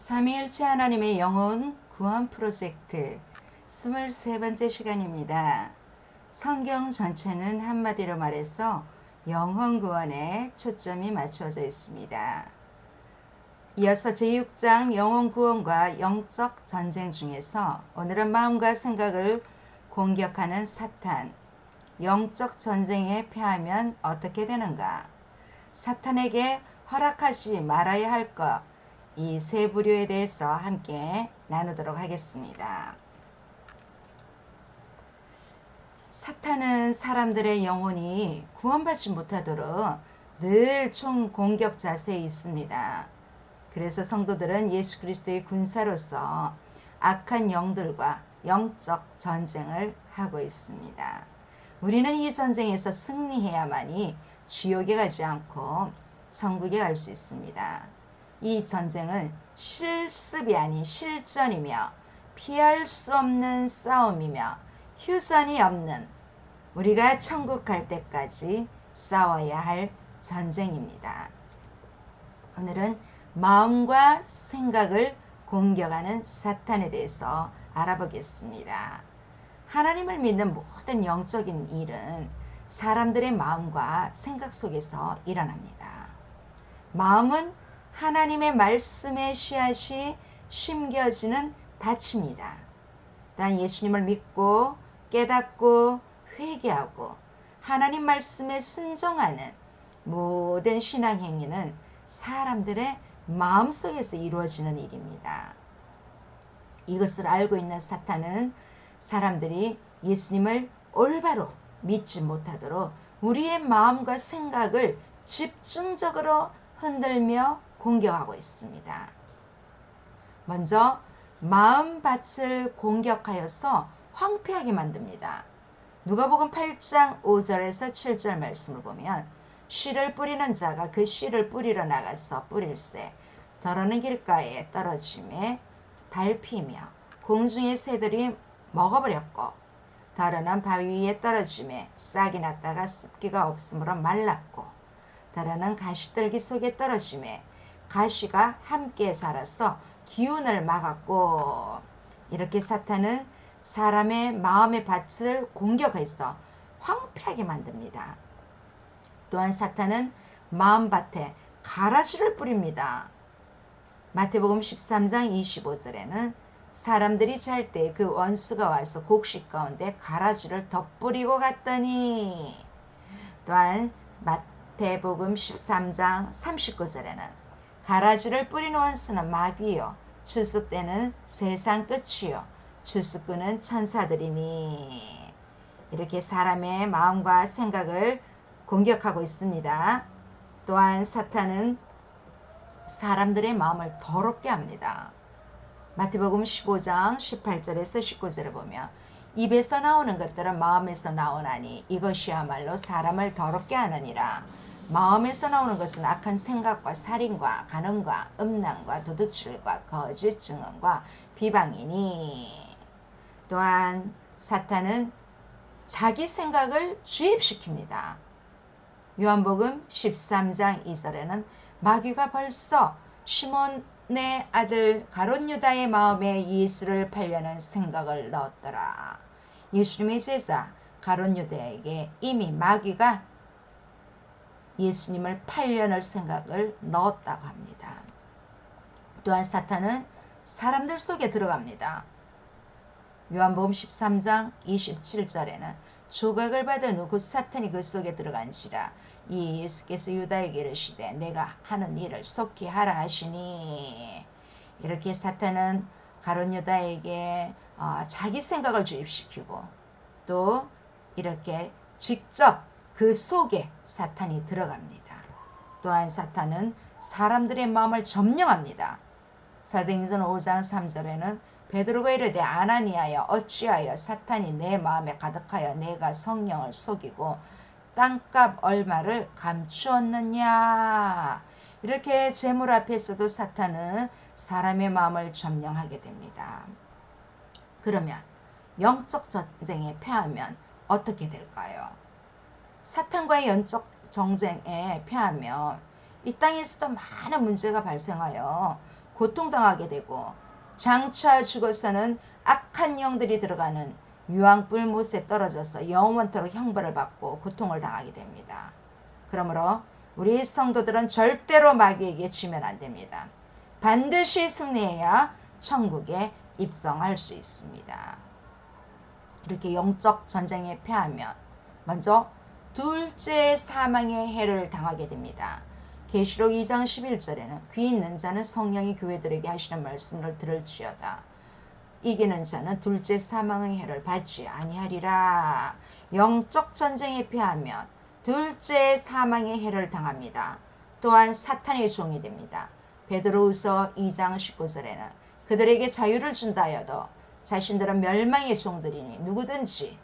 삼위일체 하나님의 영혼 구원 프로젝트 23번째 시간입니다. 성경 전체는 한마디로 말해서 영혼 구원에 초점이 맞춰져 있습니다. 이어서 제6장 영혼 구원과 영적 전쟁 중에서 오늘은 마음과 생각을 공격하는 사탄, 영적 전쟁에 패하면 어떻게 되는가? 사탄에게 허락하지 말아야 할 것, 이 세 부류에 대해서 함께 나누도록 하겠습니다. 사탄은 사람들의 영혼이 구원받지 못하도록 늘 총공격 자세에 있습니다. 그래서 성도들은 예수 그리스도의 군사로서 악한 영들과 영적 전쟁을 하고 있습니다. 우리는 이 전쟁에서 승리해야만이 지옥에 가지 않고 천국에 갈 수 있습니다. 이 전쟁은 실습이 아닌 실전이며 피할 수 없는 싸움이며 휴전이 없는 우리가 천국 갈 때까지 싸워야 할 전쟁입니다. 오늘은 마음과 생각을 공격하는 사탄에 대해서 알아보겠습니다. 하나님을 믿는 모든 영적인 일은 사람들의 마음과 생각 속에서 일어납니다. 마음은 하나님의 말씀의 씨앗이 심겨지는 밭입니다. 또한 예수님을 믿고 깨닫고 회개하고 하나님 말씀에 순종하는 모든 신앙 행위는 사람들의 마음속에서 이루어지는 일입니다. 이것을 알고 있는 사탄은 사람들이 예수님을 올바로 믿지 못하도록 우리의 마음과 생각을 집중적으로 흔들며 공격하고 있습니다. 먼저 마음밭을 공격하여서 황폐하게 만듭니다. 누가복음 8장 5절에서 7절 말씀을 보면 씨를 뿌리는 자가 그 씨를 뿌리러 나가서 뿌릴새 더러는 길가에 떨어짐에 밟히며 공중의 새들이 먹어버렸고 더러는 바위 위에 떨어짐에 싹이 났다가 습기가 없으므로 말랐고 더러는 가시떨기 속에 떨어짐에 가시가 함께 자라서 기운을 막았고 이렇게 사탄은 사람의 마음의 밭을 공격해서 황폐하게 만듭니다. 또한 사탄은 마음밭에 가라지를 뿌립니다. 마태복음 13장 25절에는 사람들이 잘 때 그 원수가 와서 곡식 가운데 가라지를 덧뿌리고 갔더니 또한 마태복음 13장 39절에는 가라지를 뿌린 원수는 마귀요 출수 때는 세상 끝이요 출수꾼은 천사들이니 이렇게 사람의 마음과 생각을 공격하고 있습니다. 또한 사탄은 사람들의 마음을 더럽게 합니다. 마태복음 15장 18절에서 19절을 보면 입에서 나오는 것들은 마음에서 나오나니 이것이야말로 사람을 더럽게 하느니라. 마음에서 나오는 것은 악한 생각과 살인과 간음과 음란과 도둑질과 거짓 증언과 비방이니 또한 사탄은 자기 생각을 주입시킵니다. 요한복음 13장 2절에는 마귀가 벌써 시몬의 아들 가룟 유다의 마음에 예수를 팔려는 생각을 넣었더라. 예수님의 제자 가룟 유다에게 이미 마귀가 예수님을 팔려는 생각을 넣었다고 합니다. 또한 사탄은 사람들 속에 들어갑니다. 요한복음 13장 27절에는 조각을 받은 후 곧 사탄이 그 속에 들어간지라. 이 예수께서 유다에게 이르시되 내가 하는 일을 속히 하라 하시니 이렇게 사탄은 가룟 유다에게 자기 생각을 주입시키고 또 이렇게 직접 그 속에 사탄이 들어갑니다. 또한 사탄은 사람들의 마음을 점령합니다. 사도행전 5장 3절에는 베드로가 이르되 아나니아여 어찌하여 사탄이 내 마음에 가득하여 내가 성령을 속이고 땅값 얼마를 감추었느냐. 이렇게 재물 앞에서도 사탄은 사람의 마음을 점령하게 됩니다. 그러면 영적 전쟁에 패하면 어떻게 될까요? 사탄과의 영적 전쟁에 패하면 이 땅에서도 많은 문제가 발생하여 고통당하게 되고 장차 죽어서는 악한 영들이 들어가는 유황불 못에 떨어져서 영원토록 형벌을 받고 고통을 당하게 됩니다. 그러므로 우리 성도들은 절대로 마귀에게 지면 안 됩니다. 반드시 승리해야 천국에 입성할 수 있습니다. 이렇게 영적 전쟁에 패하면 먼저 둘째 사망의 해를 당하게 됩니다. 계시록 2장 11절에는 귀 있는 자는 성령이 교회들에게 하시는 말씀을 들을지어다. 이기는 자는 둘째 사망의 해를 받지 아니하리라. 영적 전쟁에 패하면 둘째 사망의 해를 당합니다. 또한 사탄의 종이 됩니다. 베드로후서 2장 19절에는 그들에게 자유를 준다 하여도 자신들은 멸망의 종들이니 누구든지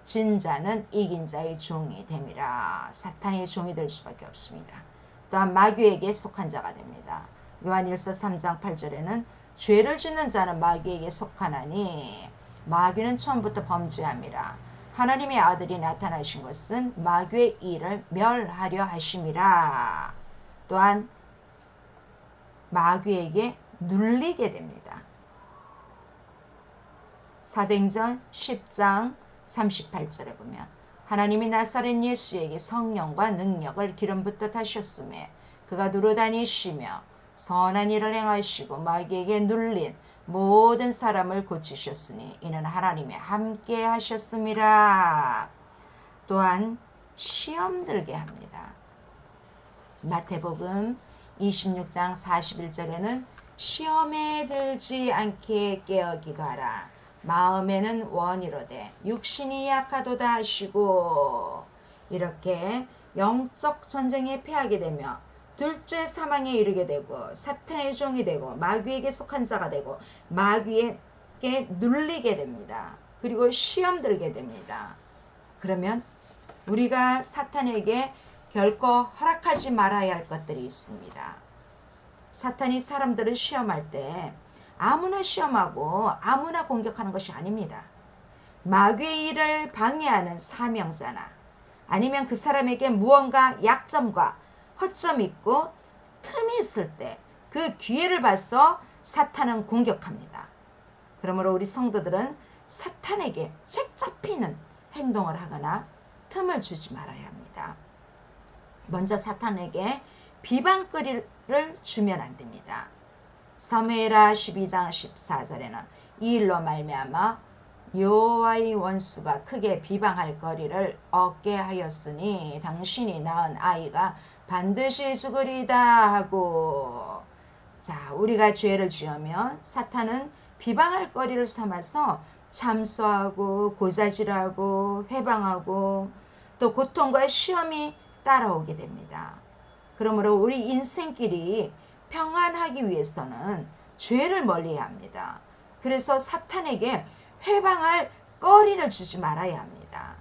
진 자는 이긴 자의 종이 됨이라. 사탄의 종이 될 수밖에 없습니다. 또한 마귀에게 속한 자가 됩니다. 요한일서 3장 8절에는 죄를 짓는 자는 마귀에게 속하나니 마귀는 처음부터 범죄함이라. 하나님의 아들이 나타나신 것은 마귀의 일을 멸하려 하심이라. 또한 마귀에게 눌리게 됩니다. 사도행전 10장 38절에 보면 하나님이 나사렛 예수에게 성령과 능력을 기름 붓듯 하셨음에 그가 누르다니시며 선한 일을 행하시고 마귀에게 눌린 모든 사람을 고치셨으니 이는 하나님이 함께 하셨음이라. 또한 시험 들게 합니다. 마태복음 26장 41절에는 시험에 들지 않게 깨어 기도하라. 마음에는 원이로되 육신이 약하도다 하시고, 이렇게 영적 전쟁에 패하게 되며 둘째 사망에 이르게 되고 사탄의 종이 되고 마귀에게 속한 자가 되고 마귀에게 눌리게 됩니다. 그리고 시험 들게 됩니다. 그러면 우리가 사탄에게 결코 허락하지 말아야 할 것들이 있습니다. 사탄이 사람들을 시험할 때 아무나 시험하고 아무나 공격하는 것이 아닙니다. 마귀의 일을 방해하는 사명자나 아니면 그 사람에게 무언가 약점과 허점이 있고 틈이 있을 때 그 기회를 봐서 사탄은 공격합니다. 그러므로 우리 성도들은 사탄에게 책 잡히는 행동을 하거나 틈을 주지 말아야 합니다. 먼저 사탄에게 비방거리를 주면 안 됩니다. 사무엘하 12장 14절에는 이 일로 말미암아 여호와의 원수가 크게 비방할 거리를 얻게 하였으니 당신이 낳은 아이가 반드시 죽으리다 하고, 자, 우리가 죄를 지으면 사탄은 비방할 거리를 삼아서 참소하고 고자질하고 회방하고 또 고통과 시험이 따라오게 됩니다. 그러므로 우리 인생길이 평안하기 위해서는 죄를 멀리해야 합니다. 그래서 사탄에게 회방할 거리를 주지 말아야 합니다.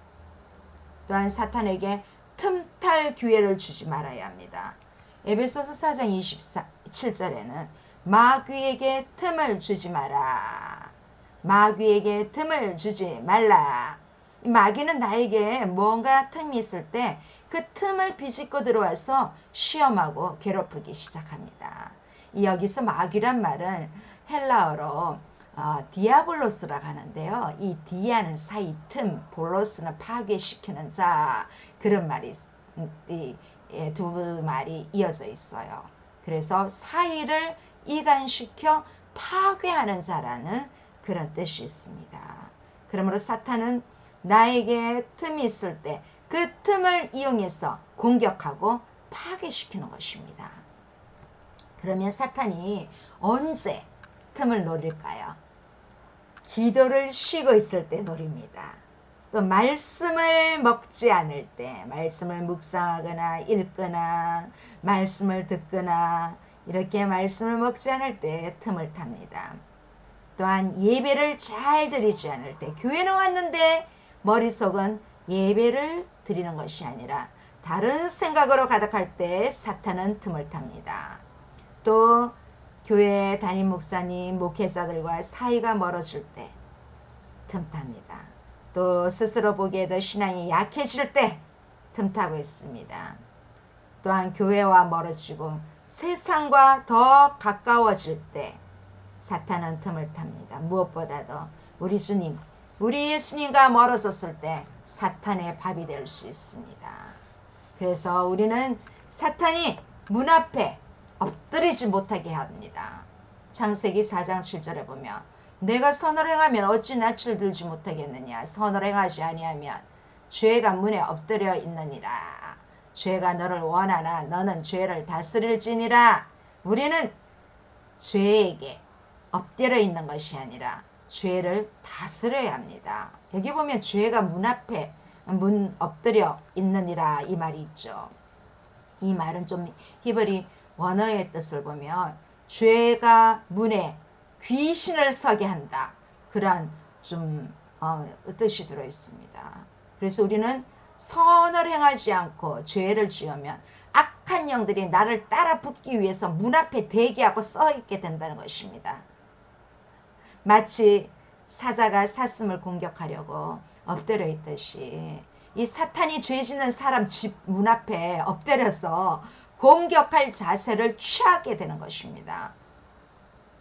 또한 사탄에게 틈탈 기회를 주지 말아야 합니다. 에베소서 4장 27절에는 마귀에게 틈을 주지 마라. 마귀에게 틈을 주지 말라. 마귀는 나에게 뭔가 틈이 있을 때 그 틈을 비집고 들어와서 시험하고 괴롭히기 시작합니다. 여기서 마귀란 말은 헬라어로 디아블로스라고 하는데요. 이 디아는 사이 틈, 볼로스는 파괴시키는 자, 그런 말이 두 말이 이어져 있어요. 그래서 사이를 이간시켜 파괴하는 자라는 그런 뜻이 있습니다. 그러므로 사탄은 나에게 틈이 있을 때 그 틈을 이용해서 공격하고 파괴시키는 것입니다. 그러면 사탄이 언제 틈을 노릴까요? 기도를 쉬고 있을 때 노립니다. 또 말씀을 먹지 않을 때, 말씀을 묵상하거나 읽거나 말씀을 듣거나 이렇게 말씀을 먹지 않을 때 틈을 탑니다. 또한 예배를 잘 드리지 않을 때, 교회는 왔는데 머릿속은 예배를 드리는 것이 아니라 다른 생각으로 가득할 때 사탄은 틈을 탑니다. 또 교회 담임 목사님, 목회자들과 사이가 멀어질 때 틈탑니다. 또 스스로 보기에도 신앙이 약해질 때 틈타고 있습니다. 또한 교회와 멀어지고 세상과 더 가까워질 때 사탄은 틈을 탑니다. 무엇보다도 우리 주님, 우리 예수님과 멀어졌을 때 사탄의 밥이 될 수 있습니다. 그래서 우리는 사탄이 문 앞에 엎드리지 못하게 합니다. 창세기 4장 7절에 보면 내가 선을 행하면 어찌 낯을 들지 못하겠느냐. 선을 행하지 아니하면 죄가 문에 엎드려 있느니라. 죄가 너를 원하나 너는 죄를 다스릴지니라. 우리는 죄에게 엎드려 있는 것이 아니라 죄를 다스려야 합니다. 여기 보면 죄가 문 앞에 엎드려 있느니라 이 말이 있죠. 이 말은 좀 히브리 원어의 뜻을 보면 죄가 문에 귀신을 서게 한다. 그런 좀 뜻이 들어 있습니다. 그래서 우리는 선을 행하지 않고 죄를 지으면 악한 영들이 나를 따라 붙기 위해서 문 앞에 대기하고 써 있게 된다는 것입니다. 마치 사자가 사슴을 공격하려고 엎드려 있듯이 이 사탄이 죄 짓는 사람 집 문 앞에 엎드려서 공격할 자세를 취하게 되는 것입니다.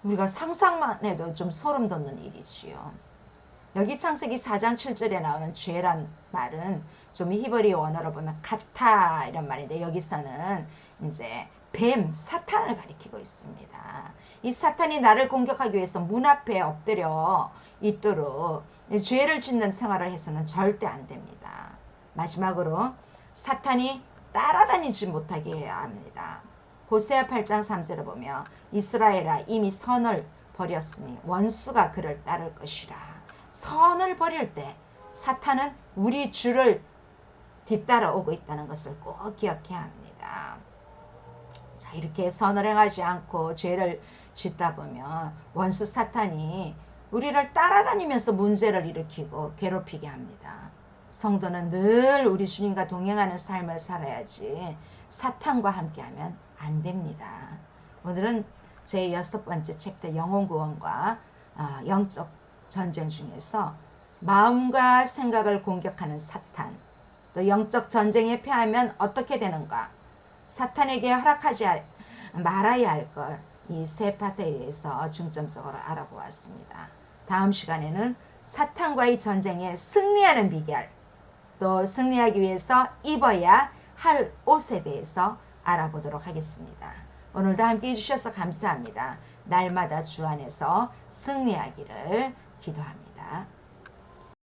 우리가 상상만 해도 좀 소름 돋는 일이지요. 여기 창세기 4장 7절에 나오는 죄란 말은 좀 히브리 원어로 보면 카타 이런 말인데 여기서는 이제 뱀, 사탄을 가리키고 있습니다. 이 사탄이 나를 공격하기 위해서 문 앞에 엎드려 있도록 죄를 짓는 생활을 해서는 절대 안 됩니다. 마지막으로 사탄이 따라다니지 못하게 해야 합니다. 호세아 8장 3절을 보며 이스라엘아 이미 선을 버렸으니 원수가 그를 따를 것이라. 선을 버릴 때 사탄은 우리 주를 뒤따라오고 있다는 것을 꼭 기억해야 합니다. 자, 이렇게 선을 행하지 않고 죄를 짓다 보면 원수 사탄이 우리를 따라다니면서 문제를 일으키고 괴롭히게 합니다. 성도는 늘 우리 주님과 동행하는 삶을 살아야지 사탄과 함께하면 안 됩니다. 오늘은 제 6번째 챕터 영혼구원과 영적 전쟁 중에서 마음과 생각을 공격하는 사탄, 또 영적 전쟁에 패하면 어떻게 되는가, 사탄에게 허락하지 말아야 할 것, 이 세 파트에 대해서 중점적으로 알아보았습니다. 다음 시간에는 사탄과의 전쟁에 승리하는 비결, 또 승리하기 위해서 입어야 할 옷에 대해서 알아보도록 하겠습니다. 오늘도 함께 해주셔서 감사합니다. 날마다 주 안에서 승리하기를 기도합니다.